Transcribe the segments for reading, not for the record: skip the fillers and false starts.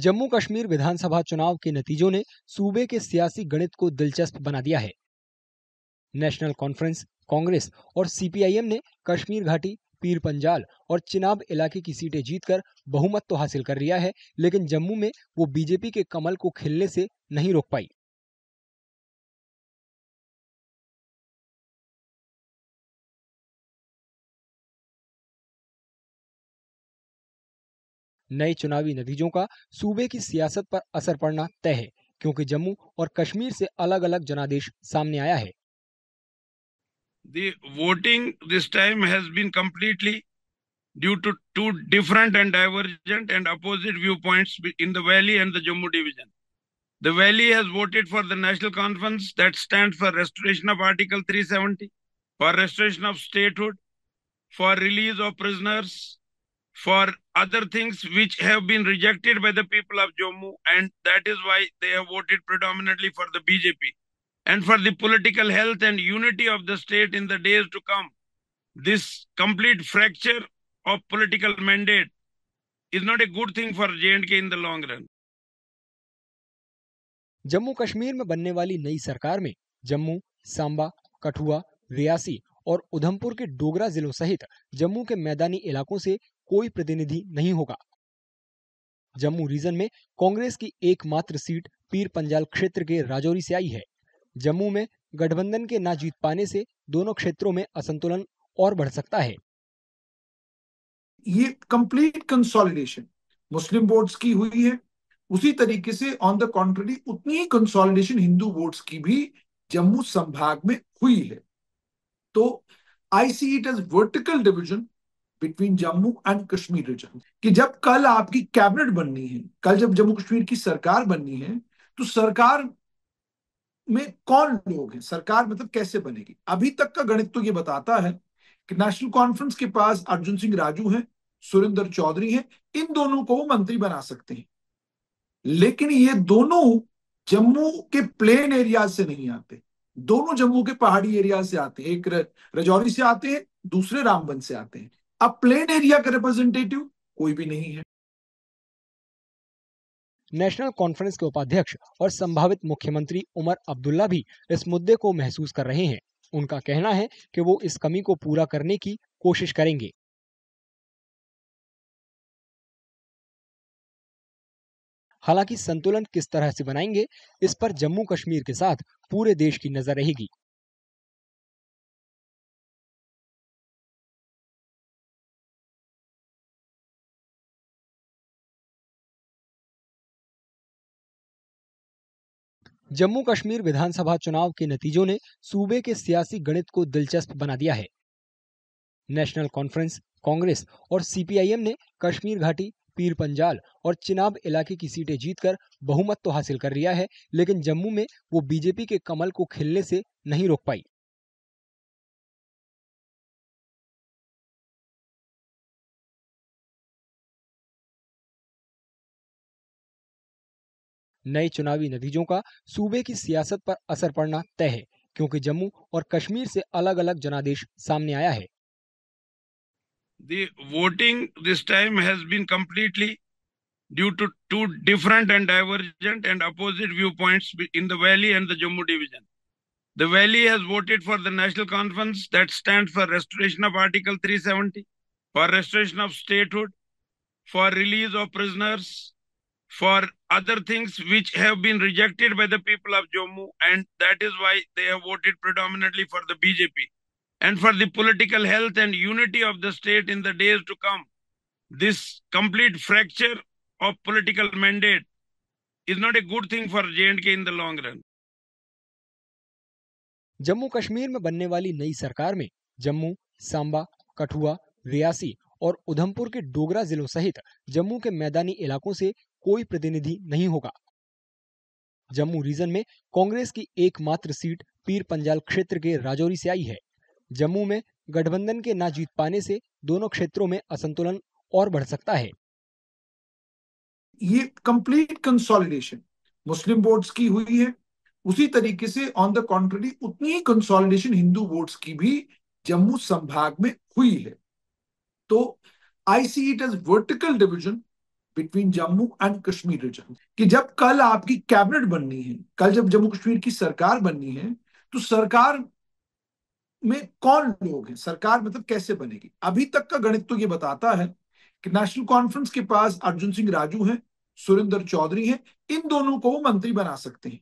जम्मू कश्मीर विधानसभा चुनाव के नतीजों ने सूबे के सियासी गणित को दिलचस्प बना दिया है। नेशनल कॉन्फ्रेंस, कांग्रेस और सीपीआईएम ने कश्मीर घाटी, पीर पंजाल और चिनाब इलाके की सीटें जीतकर बहुमत तो हासिल कर लिया है, लेकिन जम्मू में वो बीजेपी के कमल को खिलने से नहीं रोक पाई। नए चुनावी नतीजों का सूबे की सियासत पर असर पड़ना तय है, क्योंकि जम्मू और कश्मीर से अलग-अलग जनादेश सामने आया है। The voting this time has been completely due to two different and divergent and opposite viewpoints in the Valley and the Jammu division. The Valley has voted for the National Conference that stands for restoration of Article 370, for restoration of statehood, for release of prisoners, for other things which have been rejected by the people of Jammu, and that is why they have voted predominantly for the BJP. And for the political health and unity of the state in the days to come. This complete fracture of political mandate is not a good thing for J&K in the long run. Jammu Kashmir में बनने वाली नई सरकार में जम्मू, सांबा, कठुआ, रियासी और उधमपुर के डोगरा जिलों सहित जम्मू के मैदानी इलाकों से कोई प्रतिनिधि नहीं होगा। जम्मू रीजन में कांग्रेस की एकमात्र सीट पीर पंजाल क्षेत्र के राजौरी से आई है। जम्मू में गठबंधन के ना जीत पाने से दोनों क्षेत्रों में असंतुलन और बढ़ सकता है। ये कंप्लीट कंसोलिडेशन मुस्लिम वोट्स की हुई है, उसी तरीके से ऑन द कॉन्ट्ररी उतनी ही कंसोलिडेशन हिंदू वोट्स की भी जम्मू संभाग में हुई है। तो I see it as vertical division between Jammu and Kashmir region कि जब कल आपकी कैबिनेट बननी है, कल जब जम्मू कश्मीर की सरकार बननी है, तो सरकार में कौन लोग हैं, सरकार मतलब कैसे बनेगी। अभी तक का गणित तो ये बताता है कि नेशनल कॉन्फ्रेंस के पास अर्जुन सिंह राजू हैं, सुरेंद्र चौधरी हैं, इन दोनों को वो मंत्री बना सकते हैं, लेकिन ये दोनों जम्मू के प्लेन एरिया से नहीं आते, दोनों जम्मू के पहाड़ी एरिया से आते हैं। एक राजौरी से आते हैं, दूसरे रामबन से आते हैं। अब प्लेन एरिया का रिप्रेजेंटेटिव कोई भी नहीं है। नेशनल कॉन्फ्रेंस के उपाध्यक्ष और संभावित मुख्यमंत्री उमर अब्दुल्ला भी इस मुद्दे को महसूस कर रहे हैं। उनका कहना है कि वो इस कमी को पूरा करने की कोशिश करेंगे। हालांकि संतुलन किस तरह से बनाएंगे, इस पर जम्मू कश्मीर के साथ पूरे देश की नजर रहेगी। जम्मू कश्मीर विधानसभा चुनाव के नतीजों ने सूबे के सियासी गणित को दिलचस्प बना दिया है। नेशनल कॉन्फ्रेंस, कांग्रेस और सीपीआईएम ने कश्मीर घाटी, पीर पंजाल और चिनाब इलाके की सीटें जीतकर बहुमत तो हासिल कर लिया है, लेकिन जम्मू में वो बीजेपी के कमल को खिलने से नहीं रोक पाई। नए चुनावी नतीजों का सूबे की सियासत पर असर पड़ना तय है, क्योंकि जम्मू और कश्मीर से अलग-अलग जनादेश सामने आया है। The voting this time has been completely due to two different and divergent and opposite viewpoints in the Valley and the Jammu division. The Valley has voted for the National Conference that stands for restoration of Article 370, for restoration of statehood, for release of prisoners, for other things which have been rejected by the people of Jammu, and that is why they have voted predominantly for the BJP. And for the political health and unity of the state in the days to come. This complete fracture of political mandate is not a good thing for J&K in the long run. Jammu Kashmir में बनने वाली नई सरकार में जम्मू, सांबा, कठुआ, रियासी और उधमपुर के डोगरा जिलों सहित जम्मू के मैदानी इलाकों से कोई प्रतिनिधि नहीं होगा। जम्मू रीजन में कांग्रेस की एकमात्र सीट पीर पंजाल क्षेत्र के राजौरी से आई है। जम्मू में गठबंधन के ना जीत पाने से दोनों क्षेत्रों में असंतुलन और बढ़ सकता है। ये कंप्लीट कंसोलिडेशन मुस्लिम वोट्स की हुई है, उसी तरीके से ऑन द कॉन्ट्ररी उतनी ही कंसोलिडेशन हिंदू वोट्स की भी जम्मू संभाग में हुई है। तो I see it as vertical division between Jammu and Kashmir region कि जब कल आपकी कैबिनेट बननी है, कल जब जम्मू कश्मीर की सरकार बननी है, तो सरकार में कौन लोग हैं, सरकार मतलब कैसे बनेगी। अभी तक का गणित तो ये बताता है कि नेशनल कॉन्फ्रेंस के पास अर्जुन सिंह राजू हैं, सुरेंद्र चौधरी हैं, इन दोनों को वो मंत्री बना सकते हैं।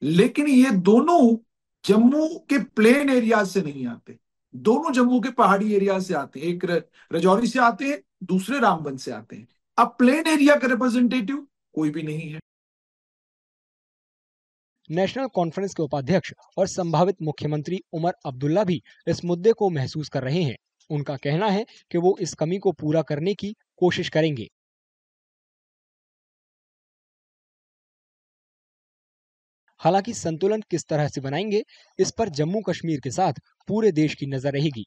लेकिन ये दोनों जम्मू के प्लेन एरिया से नहीं आते, दोनों जम्मू के पहाड़ी एरिया से आते हैं। एक रजौरी से आते हैं, दूसरे रामबन से आते हैं। अब प्लेन एरिया का रिप्रेजेंटेटिव कोई भी नहीं है। नेशनल कॉन्फ्रेंस के उपाध्यक्ष और संभावित मुख्यमंत्री उमर अब्दुल्ला भी इस मुद्दे को महसूस कर रहे हैं। उनका कहना है कि वो इस कमी को पूरा करने की कोशिश करेंगे। हालांकि संतुलन किस तरह से बनाएंगे, इस पर जम्मू कश्मीर के साथ पूरे देश की नजर रहेगी।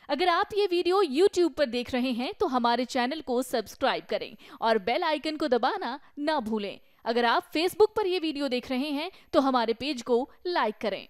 अगर आप ये वीडियो YouTube पर देख रहे हैं तो हमारे चैनल को सब्सक्राइब करें और बेल आइकन को दबाना ना भूलें। अगर आप Facebook पर ये वीडियो देख रहे हैं तो हमारे पेज को लाइक करें।